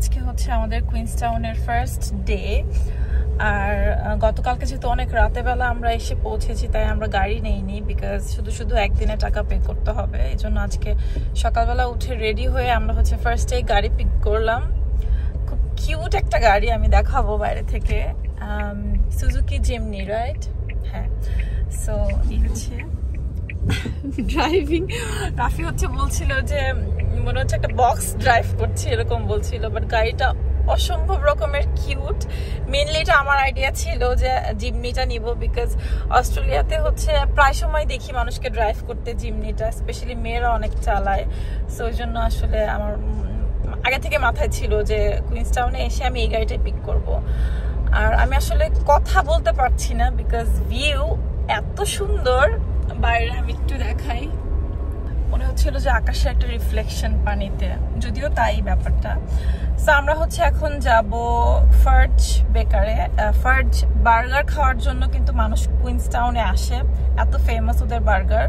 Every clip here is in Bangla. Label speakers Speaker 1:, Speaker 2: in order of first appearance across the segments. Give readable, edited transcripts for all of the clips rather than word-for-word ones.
Speaker 1: আজকে হচ্ছে আমাদের কুইন্সটাউনের ফার্স্ট ডে। আর গতকালকে যেহেতু অনেক রাতে বেলা আমরা এসে পৌঁছেছি, তাই আমরা গাড়ি নেইনি, বিকজ শুধু শুধু একদিনে টাকা পে করতে হবে। এই জন্য আজকে সকালবেলা উঠে রেডি হয়ে আমরা হচ্ছে ফার্স্ট ডে গাড়ি পিক করলাম। খুব কিউট একটা গাড়ি, আমি দেখাবো বাইরে থেকে, সুজুকি জিমনি, রাইট? হ্যাঁ। সো এই হচ্ছে ড্রাইভিং। রাফি হচ্ছে বলছিল যে মনে হচ্ছে একটা বক্স ড্রাইভ করছি, এরকম বলছিল, বাট গাড়িটা অসম্ভব রকমের কিউট। মেনলি এটা আমার আইডিয়া ছিল যে জিমনিটা নিব, বিকজ অস্ট্রেলিয়াতে হচ্ছে প্রায় সময় দেখি মানুষকে ড্রাইভ করতে জিমনিটা, স্পেশালি মেয়েরা অনেক চালায়। সো ওই জন্য আসলে আমার আগে থেকে মাথায় ছিল যে কুইন্সটাউনে এসে আমি এই গাড়িটাই পিক করব। আর আমি আসলে কথা বলতে পারছি না, বিকজ ভিউ এত সুন্দর। বাইরে আমি একটু দেখাই, মনে হচ্ছিল যে আকাশে একটা রিফ্লেকশন পানিতে, যদিও তাই ব্যাপারটা। সো আমরা হচ্ছে এখন যাব ফার্জ বেকারে। ফার্জ বার্গার খাওয়ার জন্য কিন্তু মানুষ কুইন্সটাউনে আসে, এত ফেমাস ওদের বার্গার।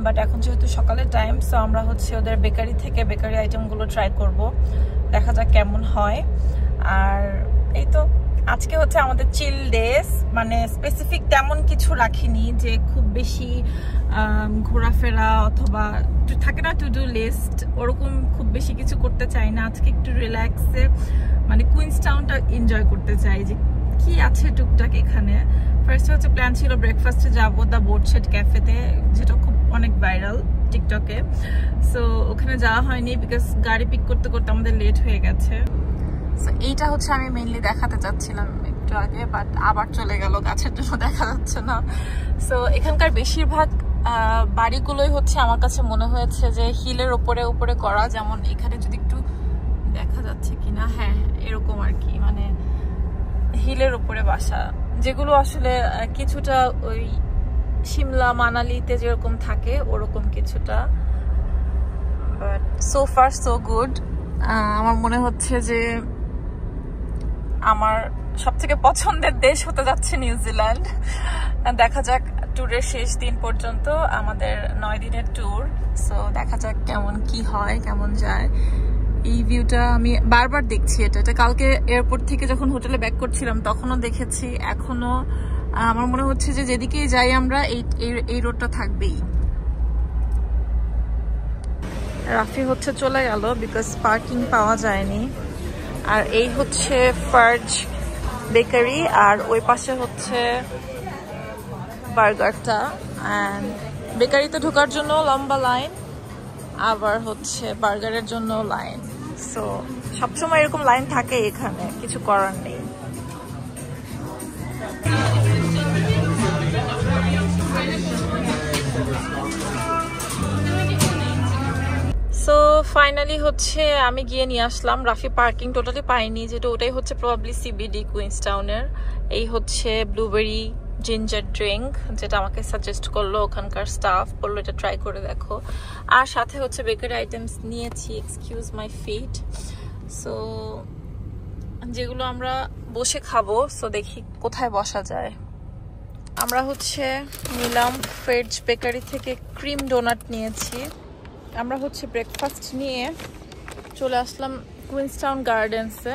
Speaker 1: বাট এখন যেহেতু সকালের টাইম, সো আমরা হচ্ছে ওদের বেকারি থেকে বেকারি আইটেমগুলো ট্রাই করব, দেখা যাক কেমন হয়। আর এই তো আজকে হচ্ছে আমাদের চিল ডেজ, মানে স্পেসিফিক তেমন কিছু রাখিনি যে খুব বেশি ঘোরাফেরা অথবা থাকে না টু ডু লিস্ট, ওরকম খুব বেশি কিছু করতে চাই না। আজকে একটু রিল্যাক্সে মানে কুইন্সটাউনটা এনজয় করতে চাই, যে কি আছে টুকটাক এখানে। ফার্স্টে হচ্ছে প্ল্যান ছিল ব্রেকফাস্টে যাবো দ্য বোটশেড ক্যাফেতে, যেটা খুব অনেক ভাইরাল টিকটকে। সো ওখানে যাওয়া হয়নি, বিকজ গাড়ি পিক করতে করতে আমাদের লেট হয়ে গেছে। এইটা হচ্ছে আমি মেইনলি দেখাতে চাচ্ছিলাম একটু আগে, বাট আবার চলে গেল, গাছের জন্য দেখা যাচ্ছে না। সো এখানকার বেশিরভাগ বাড়িগুলোই হচ্ছে আমার কাছে মনে হয়েছে যে হিলের উপরে উপরে করা, যেমন এখানে যদি একটু দেখা যাচ্ছে কিনা, হ্যাঁ এরকম আর কি, মানে হিলের উপরে বাসা, যেগুলো আসলে কিছুটা ওই সিমলা মানালিতে যেরকম থাকে ওরকম কিছুটা। But so far so good. আমার মনে হচ্ছে যে আমার সবথেকে পছন্দের দেশ হতে যাচ্ছে নিউজিল্যান্ড। দেখা যাক ট্যুরের শেষ দিন পর্যন্ত, আমাদের 9 দিনের ট্যুর। সো দেখা যাক কেমন কি হয়, কেমন যায়। এই ভিউটা আমি বারবার দেখছি, এটা কালকে এয়ারপোর্ট থেকে যখন হোটেলে ব্যাক করছিলাম তখনও দেখেছি, এখনো আমার মনে হচ্ছে যে যেদিকেই যাই আমরা এই রোডটা থাকবেই। রাফি হচ্ছে চলে গেল বিকজ পার্কিং পাওয়া যায়নি। আর এই হচ্ছে ফার্জ বেকারি, আর ওই পাশে হচ্ছে বার্গারটা। অ্যান্ড বেকারিতে ঢোকার জন্য লম্বা লাইন, আবার হচ্ছে বার্গারের জন্য লাইন। সো সবসময় এরকম লাইন থাকে এখানে, কিছু করার নেই। সো ফাইনালি হচ্ছে আমি গিয়ে নিয়ে আসলাম। রাফি পার্কিং টোটালি পাইনি, যেটা ওটাই হচ্ছে প্রবাবলি সিবিডি কুইন্সটাউনের। এই হচ্ছে ব্লুবেরি জিঞ্জার ড্রিঙ্ক, যেটা আমাকে সাজেস্ট করলো ওখানকার স্টাফ, বললো এটা ট্রাই করে দেখো। আর সাথে হচ্ছে বেকারি আইটেমস নিয়েছি, এক্সকিউজ মাই ফিট। সো যেগুলো আমরা বসে খাবো, সো দেখি কোথায় বসা যায়। আমরা হচ্ছে নিলাম ফেজ বেকারি থেকে ক্রিম ডোনাট নিয়েছি। আমরা হচ্ছে ব্রেকফাস্ট নিয়ে চলে আসলাম কুইন্সটাউন গার্ডেন্সে।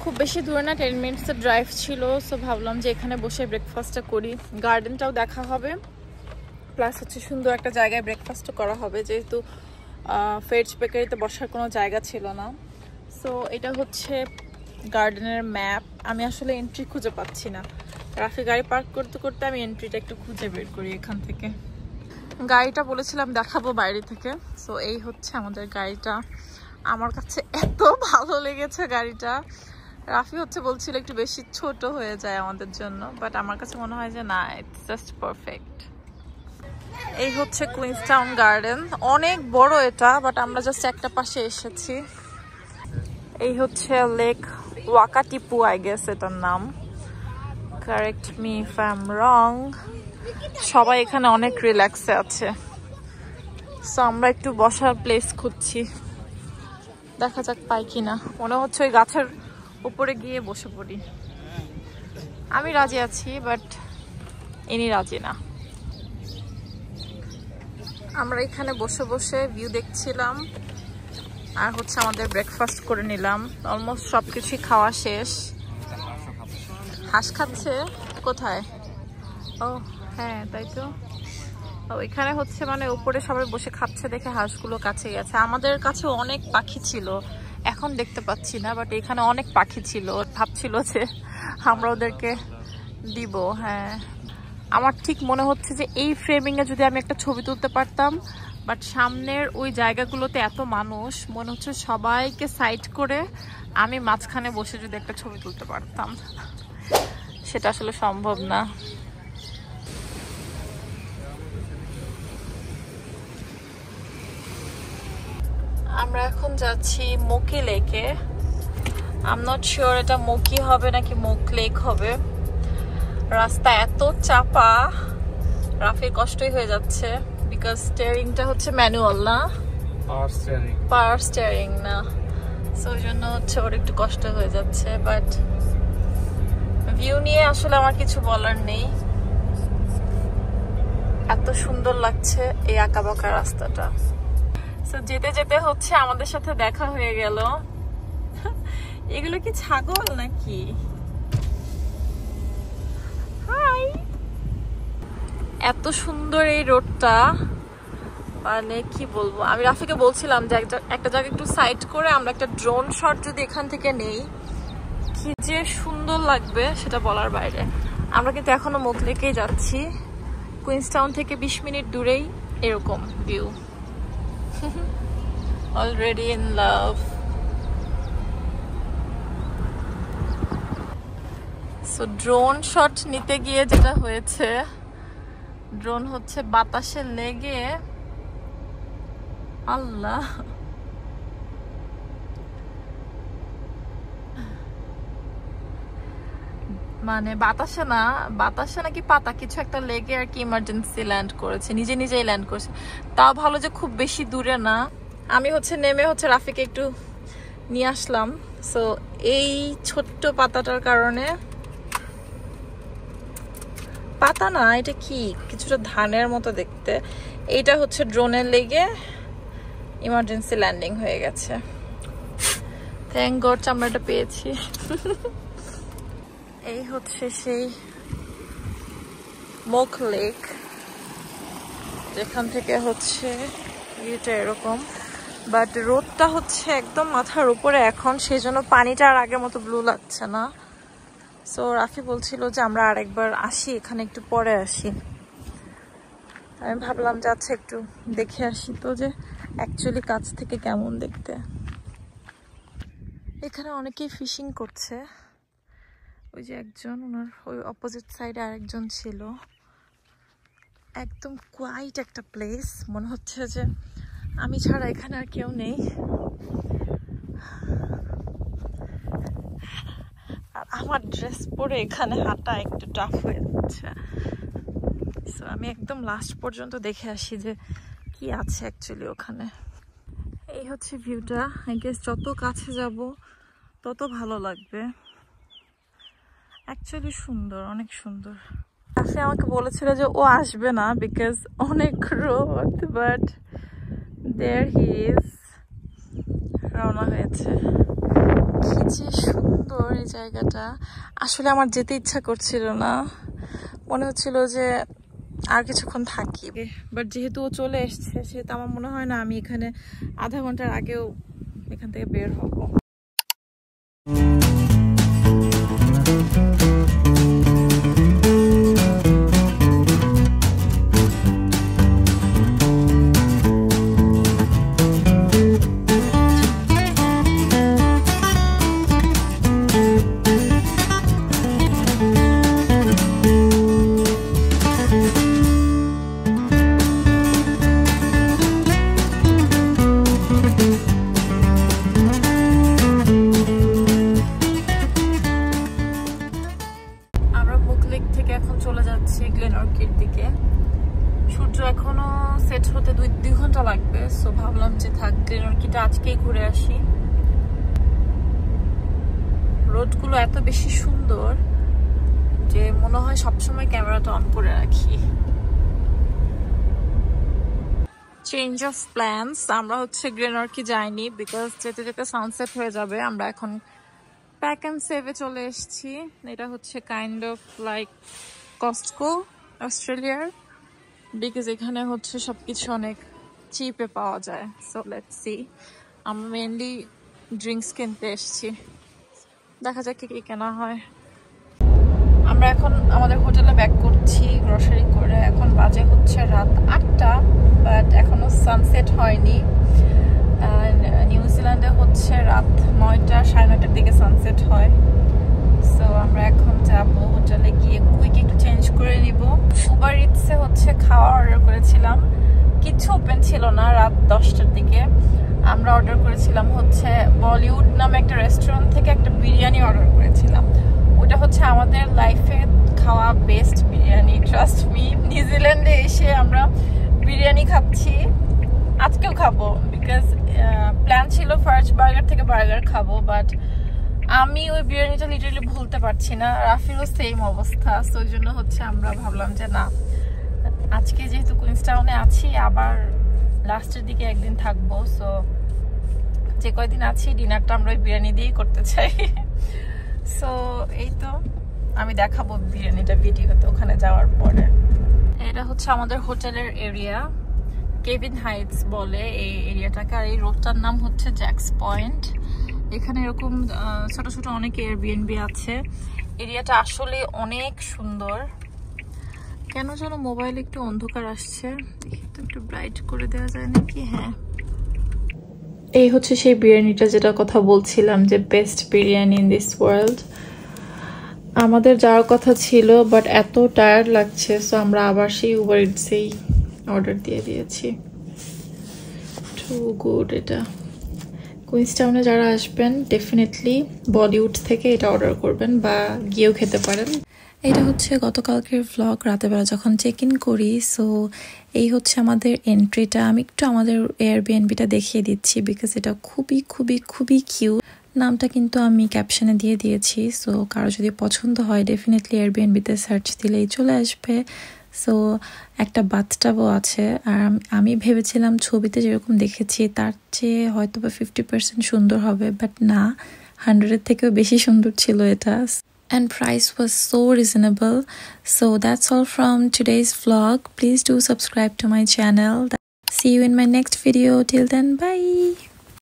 Speaker 1: খুব বেশি দূরে না, 10 মিনিটসের ড্রাইভ ছিল। সো ভাবলাম যে এখানে বসে ব্রেকফাস্টটা করি, গার্ডেনটাও দেখা হবে, প্লাস হচ্ছে সুন্দর একটা জায়গায় ব্রেকফাস্টও করা হবে, যেহেতু ফেজ বেকারিতে বসার কোনো জায়গা ছিল না। সো এটা হচ্ছে গার্ডেনের ম্যাপ। আমি আসলে এন্ট্রি খুঁজে পাচ্ছি না, রাফি গাড়ি পার্ক করতে করতে আমি এন্ট্রিটা একটু খুঁজে বের করি এখান থেকে। গাড়িটা বলেছিলাম দেখাবো বাইরে থেকে। সো এই হচ্ছে আমাদের গাড়িটা, আমার কাছে এত ভালো লেগেছে গাড়িটা। রাফি হচ্ছে বলছিল একটু বেশি ছোট হয়ে যায় আমাদের জন্য, বাট আমার কাছে মনে হয় যে না, ইটস জাস্ট পারফেক্ট। এই হচ্ছে কুইন্সটাউন গার্ডেন, অনেক বড় এটা, বাট আমরা জাস্ট একটা পাশে এসেছি। এই হচ্ছে লেক ওয়াকাটিপু, আই গেস এটার নাম, correct me if I am রং। সবাই এখানে অনেক রিল্যাক্সে আছে। সো আমরা একটু বসার প্লেস খুঁজছি, দেখা যাক পাই কিনা। মনে হচ্ছে ওই গাছের উপরে গিয়ে বসে পড়ি। আমি রাজি আছি, বাট ইনি রাজি না। আমরা এখানে বসে বসে ভিউ দেখছিলাম। আর হচ্ছে আমাদের ব্রেকফাস্ট করে নিলাম, অলমোস্ট সবকিছুই খাওয়া শেষ। হাঁস খাচ্ছে কোথায়? ও হ্যাঁ তাই তো, এখানে হচ্ছে মানে উপরে সবাই বসে খাচ্ছে দেখে হাঁসগুলো কাছে গেছে। আমাদের কাছে অনেক পাখি ছিল, এখন দেখতে পাচ্ছি না, বাট এখানে অনেক পাখি ছিল, ভাবছিল যে আমরা ওদেরকে দিব। হ্যাঁ আমার ঠিক মনে হচ্ছে যে এই ফ্রেমিং এ যদি আমি একটা ছবি তুলতে পারতাম, বাট সামনের ওই জায়গাগুলোতে এত মানুষ, মনে হচ্ছে সবাইকে সাইড করে আমি মাঝখানে বসে যদি একটা ছবি তুলতে পারতাম, সেটা আসলে সম্ভব না। আমরা এখন যাচ্ছি মোকি লেকে। আই এম নট শিওর এটা মোকি হবে নাকি মোক লেক হবে। রাস্তা এত চাপা, রাফির কষ্টই হয়ে যাচ্ছে, বিকজ স্টিয়ারিংটা হচ্ছে ম্যানুয়াল না, পাওয়ার স্টিয়ারিং না, সো ওই জন্য হচ্ছে ওর একটু কষ্ট হয়ে যাচ্ছে। বাট ভিউ নিয়ে আসলে আমার কিছু বলার নেই, এত সুন্দর লাগছে এই আঁকাবাঁকা রাস্তাটা। সো যেতে যেতে হচ্ছে আমাদের সাথে দেখা হয়ে গেল। এগুলো কি ছাগল নাকি? হাই, এত সুন্দর এই রোডটা, মানে কি বলবো। আমি রাফিকে বলছিলাম যে একটা জায়গা একটু সাইড করে আমরা একটা ড্রোন শট যদি এখান থেকে নেই, কি যে সুন্দর লাগবে সেটা বলার বাইরে। আমরা কিন্তু এখনো মোক লেকেই যাচ্ছি, কুইন্সটাউন থেকে 20 মিনিট দূরেই এরকম view. Already in love. So drone shot নিতে গিয়ে যেটা হয়েছে, ড্রোন হচ্ছে বাতাসে লেগে, আল্লাহ, মানে বাতাসে নাকি পাতা কিছু একটা লেগে আর কি ইমার্জেন্সি ল্যান্ড করেছে, নিজেই ল্যান্ড করেছে। তাও ভালো যে খুব বেশি দূরে না। আমি হচ্ছে নেমে হচ্ছে রাফিকে একটু নিয়ে আসলাম। সো এই ছোট্ট পাতাটার কারণে, পাতা না এটা কি কিছুটা ধানের মতো দেখতে, এইটা হচ্ছে ড্রোনের লেগে ইমার্জেন্সি ল্যান্ডিং হয়ে গেছে। থ্যাংক গড চামড়াটা পেয়েছি। এই হচ্ছে সেই মোক লেক, যেখান থেকে হচ্ছে ভিউটা এরকম, বাট রোদটা হচ্ছে একদম মাথার উপরে এখন, সেই জন্য পানিটা আর আগের মতো ব্লু লাগছে না। সো রাফি বলছিল যে আমরা আরেকবার আসি, এখানে একটু পরে আসি। আমি ভাবলাম যে আচ্ছা একটু দেখে আসি তো যে অ্যাকচুয়ালি কাছ থেকে কেমন দেখতে। এখানে অনেকেই ফিশিং করছে, ওই যে একজন, ওনার ওই অপোজিট সাইডে আরেকজন ছিল। একদম কোয়াইট একটা প্লেস, মনে হচ্ছে যে আমি ছাড়া এখানে আর কেউ নেই। আর আমার ড্রেস পরে এখানে হাঁটা একটু টাফ হয়ে যাচ্ছে। সো আমি একদম লাস্ট পর্যন্ত দেখে আসি যে কি আছে অ্যাকচুয়ালি ওখানে। এই হচ্ছে ভিউটা। আই গেস যত কাছে যাব তত ভালো লাগবে। অ্যাকচুয়ালি সুন্দর, অনেক সুন্দর। রাফি আমাকে বলেছিল যে ও আসবে না বিকজ অনেক রোদ, বাট দেয়ার হি ইজ, রওনা হয়েছে। কি যে সুন্দর এই জায়গাটা, আসলে আমার যেতে ইচ্ছা করছিল না, মনে হচ্ছিল যে আর কিছুক্ষণ থাকি, বাট যেহেতু ও চলে এসছে সেহেতু আমার মনে হয় না আমি এখানে আধা ঘন্টার আগেও এখান থেকে বের হব। সেট হতে 2 ঘন্টা লাগবে। সো ভাবলাম যে থাক, গ্রিন অর্কিডটা আজকেই ঘুরে আসি। রোডগুলো এত বেশি সুন্দর যে মনে হয় সবসময় ক্যামেরাটা অন করে রাখি। Change of plans. আমরা হচ্ছে গ্রেনর্কি যাইনি বিকজ যেতে যেতে সানসেট হয়ে যাবে। আমরা এখন প্যাক অ্যান্ড সেভে চলে এসেছি। এটা হচ্ছে কাইন্ড অফ লাইক কস্টকো অস্ট্রেলিয়ার, বিকজ এখানে হচ্ছে সবকিছু অনেক চিপে পাওয়া যায়। সো লেটস সি, আমরা মেনলি ড্রিঙ্কস কিনতে এসেছি, দেখা যাক কি কি কেনা হয়। আমরা এখন আমাদের হোটেলে ব্যাক করছি গ্রসারি করে। এখন বাজে হচ্ছে রাত 8টা, বাট এখনো সানসেট হয়নি। নিউজিল্যান্ডে হচ্ছে রাত 9টা, 9:30টার দিকে সানসেট হয়। সো আমরা এখন যাব হোটেলে, গিয়ে কুইক একটু চেঞ্জ করে নিব। উবার ইটসে হচ্ছে খাওয়া অর্ডার করেছিলাম, কিছু ওপেন ছিল না রাত 10টার দিকে। আমরা অর্ডার করেছিলাম হচ্ছে বলিউড নামে একটা রেস্টুরেন্ট থেকে একটা বিরিয়ানি অর্ডার করেছিলাম। ওটা হচ্ছে আমাদের লাইফে খাওয়া বেস্ট বিরিয়ানি, ট্রাস্ট মি। নিউজিল্যান্ডে এসে আমরা বিরিয়ানি খাচ্ছি, আজকেও খাবো, বিকজ প্ল্যান ছিল ফার্স্ট বার্গার থেকে বার্গার খাবো, বাট আমি ওই বিরিয়ানিটা লিটারালি ভুলতে পারছি না। রাফিরও সেম অবস্থা। সো ওই জন্য হচ্ছে আমরা ভাবলাম যে না, আজকে যেহেতু কুইন্সটাউনে আছি, আবার লাস্টের দিকে একদিন থাকবো, সো যে কয়দিন আছি ডিনারটা আমরা ওই বিরিয়ানি দিয়েই করতে চাই। সো এই তো, আমি দেখাবো বিরিয়ানিটা ভিডিওতে ওখানে যাওয়ার পরে। এটা হচ্ছে আমাদের হোটেলের এরিয়া, কেভিন হাইটস বলে এই এরিয়াটাকে। আর এই রোডটার নাম হচ্ছে জ্যাক্স পয়েন্ট। এখানে এরকম ছোট ছোট অনেক এয়ারবিএনবি আছে। এরিয়াটা আসলে অনেক সুন্দর। কেন যেন মোবাইল একটু অন্ধকার আসছে, একটু ব্রাইট করে দেওয়া যায় নাকি? হ্যাঁ, এই হচ্ছে সেই বিরিয়ানিটা যেটা কথা বলছিলাম যে best biryani in this world. আমাদের যাওয়ার কথা ছিল, বাট এত টায়ার্ড লাগছে, সো আমরা আবার সেই উবার ইটসেই অর্ডার দিয়ে দিয়েছি। Too good. এটা কুইন্সটাউনে যারা আসবেন ডেফিনেটলি বলিউড থেকে এটা অর্ডার করবেন, বা গিয়েও খেতে পারেন। এটা হচ্ছে গতকালকের ভ্লগ, রাতেরবেলা যখন চেক ইন করি। সো এই হচ্ছে আমাদের এন্ট্রিটা। আমি একটু আমাদের এয়ারবিএনবিটা দেখিয়ে দিচ্ছি, বিকজ এটা খুবই খুবই খুবই কিউট। নামটা কিন্তু আমি ক্যাপশনে দিয়ে দিয়েছি। সো কারো যদি পছন্দ হয় ডেফিনেটলি এয়ারবিএনবিতে সার্চ দিলেই চলে আসবে। সো একটা বাথটাবও আছে। আর আমি ভেবেছিলাম ছবিতে যেরকম দেখেছি তার চেয়ে হয়তো বা 50% সুন্দর হবে, বাট না, 100-এর থেকেও বেশি সুন্দর ছিল এটা। And price was so reasonable. So that's all from today's vlog. Please do subscribe to my channel. See you in my next video. Till then, bye.